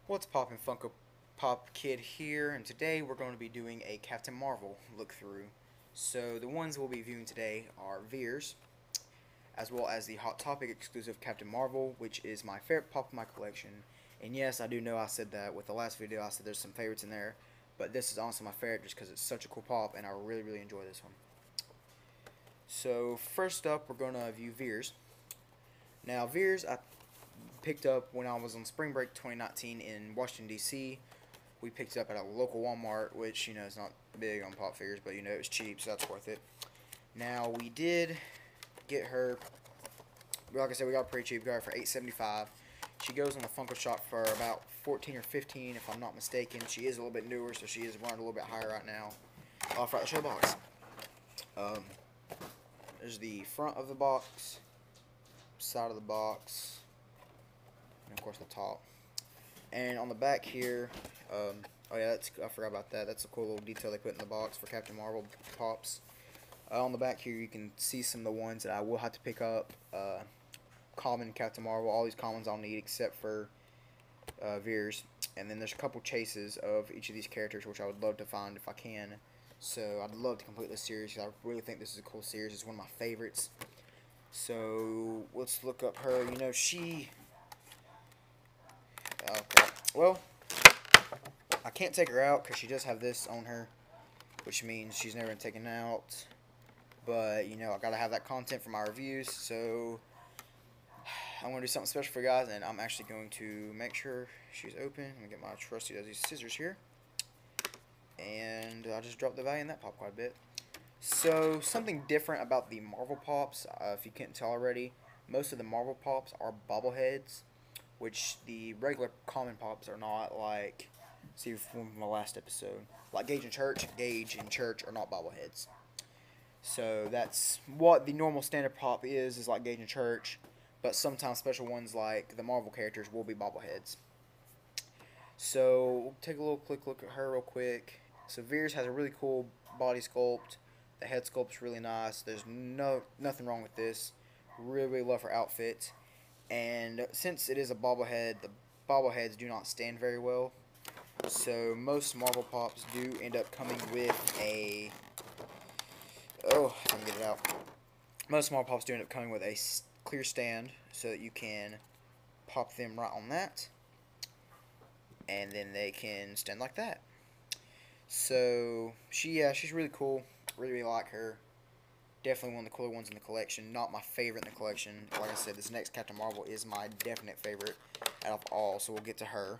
What's poppin', Funko Pop Kid here, and today we're going to be doing a Captain Marvel look through. So the ones we'll be viewing today are Veers, as well as the Hot Topic exclusive Captain Marvel, which is my favorite pop in my collection. And yes, I do know I said that with the last video. I said there's some favorites in there, but this is honestly my favorite just because it's such a cool pop, and I really enjoy this one. So first up, we're going to view Veers. Now Veers, I picked up when I was on spring break 2019 in Washington D.C. We picked it up at a local Walmart, which is not big on pop figures, but it was cheap, so that's worth it. Now we did get her. Like I said, we got her pretty cheap. We got her for $8.75. She goes on the Funko Shop for about 14 or 15, if I'm not mistaken. She is a little bit newer, so she is running a little bit higher right now. I'll the show box. There's the front of the box, side of the box, and of course the top. And on the back here, oh yeah, I forgot about that. That's a cool little detail they put in the box for Captain Marvel pops. On the back here, you can see some of the ones that I will have to pick up. Common Captain Marvel, all these commons I'll need except for Veers. And then there's a couple chases of each of these characters, which I would love to find if I can. So I'd love to complete this series because I really think this is a cool series. It's one of my favorites. So let's look up her. She... Okay. Well, I can't take her out because she does have this on her, which means she's never been taken out. But, I gotta have that content for my reviews, so I'm gonna do something special for you guys, and I'm actually going to make sure she's open. I'm gonna get my trusty scissors here. And I just dropped the value in that pop quite a bit. So, something different about the Marvel Pops, if you couldn't tell already, most of the Marvel Pops are bobbleheads, which the regular common pops are not. Like, see from my last episode, like Gage and Church are not bobbleheads. So that's what the normal standard pop is like Gage and Church, but sometimes special ones like the Marvel characters will be bobbleheads. So we'll take a little quick look at her real quick. So Veers has a really cool body sculpt. The head sculpt's really nice. There's nothing wrong with this. Really love her outfit. And since it is a bobblehead, the bobbleheads do not stand very well. So most Marvel Pops do end up coming with a... Oh, I can get it out. Most Marvel Pops do end up coming with a clear stand so that you can pop them right on that. And then they can stand like that. So, she's really cool. Really like her. Definitely one of the cooler ones in the collection. Not my favorite in the collection. Like I said, this next Captain Marvel is my definite favorite out of all. So we'll get to her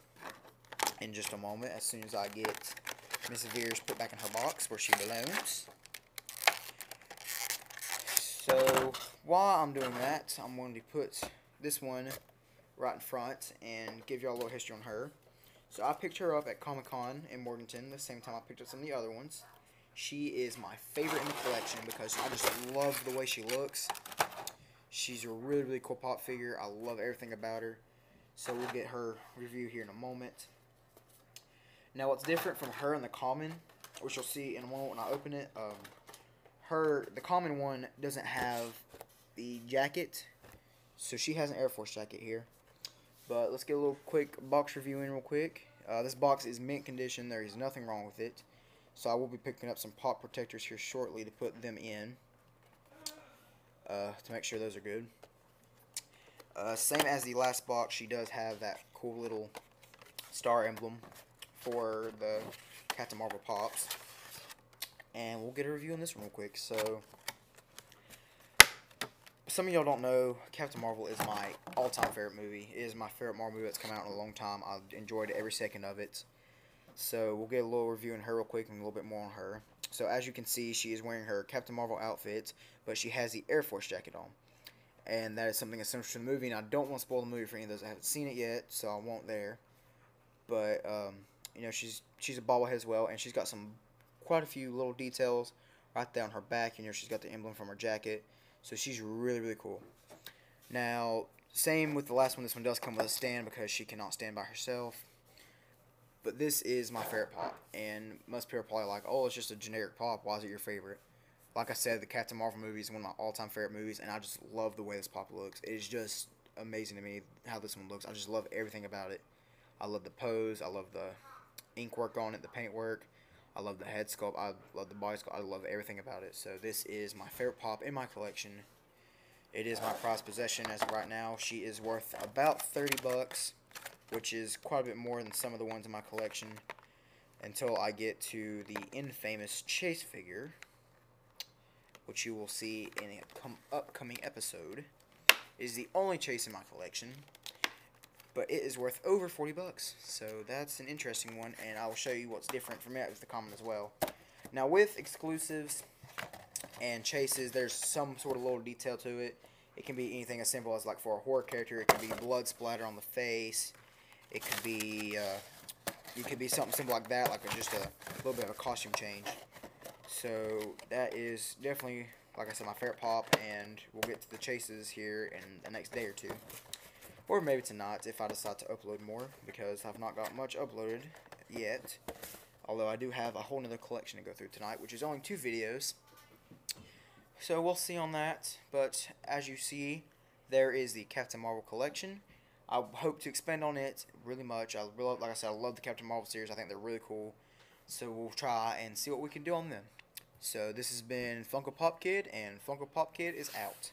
in just a moment, as soon as I get Miss Veers put back in her box where she belongs. So while I'm doing that, I'm going to put this one right in front and give y'all a little history on her. So I picked her up at Comic-Con in Morganton the same time I picked up some of the other ones. She is my favorite in the collection because I just love the way she looks. She's a really cool pop figure. I love everything about her. So we'll get her review here in a moment. Now what's different from her and the common, which you'll see in a moment when I open it, the common one doesn't have the jacket. So she has an Air Force jacket here. But let's get a little quick box review in real quick. This box is mint condition. There is nothing wrong with it. So I will be picking up some pop protectors here shortly to put them in. To make sure those are good. Same as the last box, she does have that cool little star emblem for the Captain Marvel Pops. And we'll get a review on this one real quick. So, some of y'all don't know, Captain Marvel is my all-time favorite movie. It is my favorite Marvel movie that's come out in a long time. I've enjoyed every second of it. So we'll get a little review on her real quick and a little bit more on her. So as you can see, she is wearing her Captain Marvel outfit, but she has the Air Force jacket on. And that is something essential to the movie, and I don't want to spoil the movie for any of those that haven't seen it yet, so I won't there. But, she's a bobblehead as well, and she's got quite a few little details right there on her back. She's got the emblem from her jacket, so she's really cool. Now, same with the last one, this one does come with a stand because she cannot stand by herself. But this is my favorite pop, and most people are probably like, oh, it's just a generic pop, why is it your favorite? Like I said, the Captain Marvel movie is one of my all-time favorite movies, and I just love the way this pop looks. It is just amazing to me how this one looks. I just love everything about it. I love the pose. I love the ink work on it, the paint work. I love the head sculpt. I love the body sculpt. I love everything about it. So this is my favorite pop in my collection. It is my prized possession as of right now. She is worth about 30 bucks, which is quite a bit more than some of the ones in my collection, until I get to the infamous Chase figure, which you will see in an upcoming episode. It is the only Chase in my collection, but it is worth over 40 bucks. So that's an interesting one, and I will show you what's different from it with the common as well. Now with exclusives and Chases, there's some sort of little detail to it. It can be anything as simple as, like, for a horror character, it could be blood splatter on the face. It could be something simple like that, like just a little bit of a costume change. So that is definitely, like I said, my favorite pop, and we'll get to the Chases here in the next day or two. Or maybe tonight if I decide to upload more, because I've not got much uploaded yet. Although I do have a whole nother collection to go through tonight, which is only 2 videos. So we'll see on that. But as you see, there is the Captain Marvel collection. I hope to expand on it really much. Like I said, I love the Captain Marvel series. I think they're really cool. So we'll try and see what we can do on them. So this has been Funko Pop Kid, and Funko Pop Kid is out.